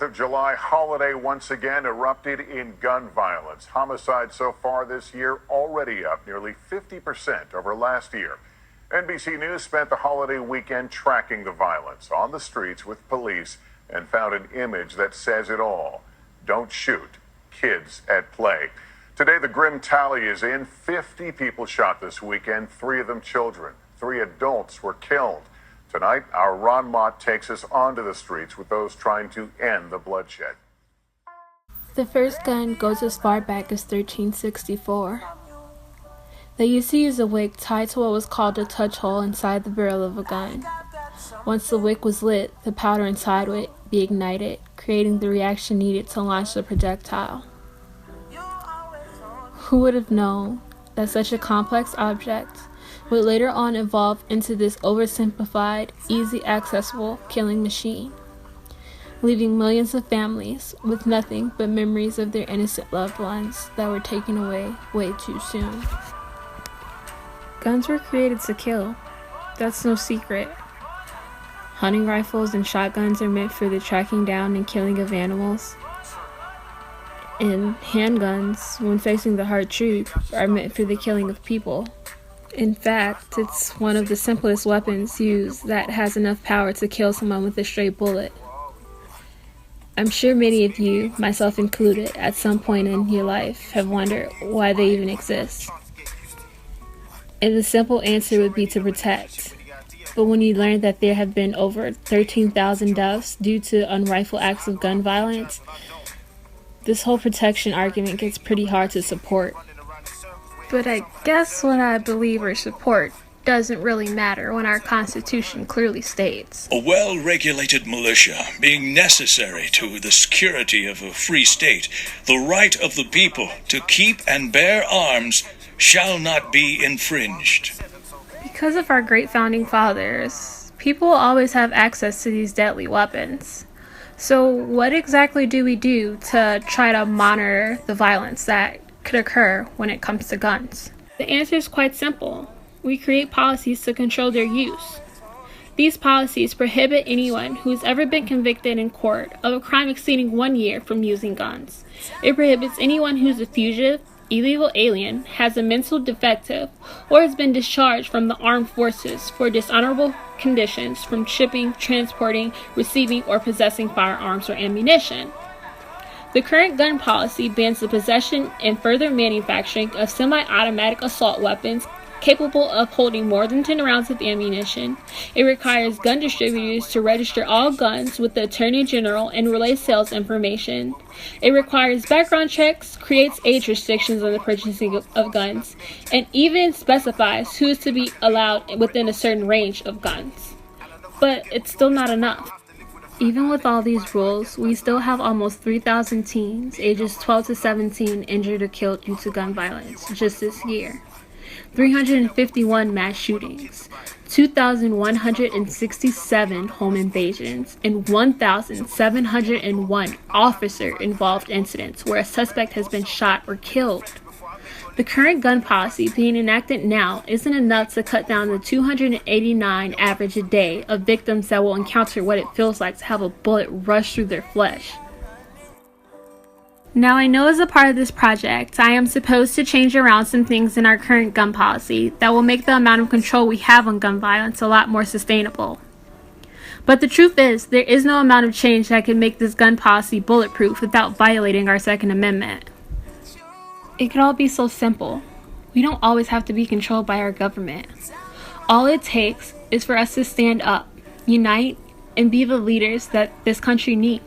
of July holiday once again erupted in gun violence. Homicides so far this year already up nearly 50% over last year. NBC News spent the holiday weekend tracking the violence on the streets with police and found an image that says it all. Don't shoot. Kids at play. Today, the grim tally is in. 50 people shot this weekend, 3 of them children. 3 adults were killed. Tonight, our Ron Mott takes us onto the streets with those trying to end the bloodshed. The first gun goes as far back as 1364. They used to use a wick tied to what was called a touch hole inside the barrel of a gun. Once the wick was lit, the powder inside would be ignited, creating the reaction needed to launch the projectile. Who would have known that such a complex object would later on evolve into this oversimplified, easy accessible killing machine, leaving millions of families with nothing but memories of their innocent loved ones that were taken away way too soon. Guns were created to kill. That's no secret. Hunting rifles and shotguns are meant for the tracking down and killing of animals. And handguns, when facing the hard truth, are meant for the killing of people. In fact, it's one of the simplest weapons used that has enough power to kill someone with a stray bullet. I'm sure many of you, myself included, at some point in your life have wondered why they even exist. And the simple answer would be to protect. But when you learn that there have been over 13,000 deaths due to unrifled acts of gun violence, this whole protection argument gets pretty hard to support. But I guess what I believe or support doesn't really matter when our Constitution clearly states, a well-regulated militia being necessary to the security of a free state, the right of the people to keep and bear arms shall not be infringed. Because of our great founding fathers, people will always have access to these deadly weapons. So what exactly do we do to try to monitor the violence that could occur when it comes to guns? The answer is quite simple. We create policies to control their use. These policies prohibit anyone who has ever been convicted in court of a crime exceeding 1 year from using guns. It prohibits anyone who's a fugitive, illegal alien, has a mental defective, or has been discharged from the armed forces for dishonorable conditions from shipping, transporting, receiving, or possessing firearms or ammunition. The current gun policy bans the possession and further manufacturing of semi-automatic assault weapons capable of holding more than 10 rounds of ammunition. It requires gun distributors to register all guns with the Attorney General and relay sales information. It requires background checks, creates age restrictions on the purchasing of guns, and even specifies who is to be allowed within a certain range of guns. But it's still not enough. Even with all these rules, we still have almost 3,000 teens ages 12 to 17 injured or killed due to gun violence just this year. 351 mass shootings, 2,167 home invasions, and 1,701 officer-involved incidents where a suspect has been shot or killed. The current gun policy being enacted now isn't enough to cut down the 289 average a day of victims that will encounter what it feels like to have a bullet rush through their flesh. Now, I know as a part of this project, I am supposed to change around some things in our current gun policy that will make the amount of control we have on gun violence a lot more sustainable. But the truth is, there is no amount of change that can make this gun policy bulletproof without violating our Second Amendment. It could all be so simple. We don't always have to be controlled by our government. All it takes is for us to stand up, unite, and be the leaders that this country needs.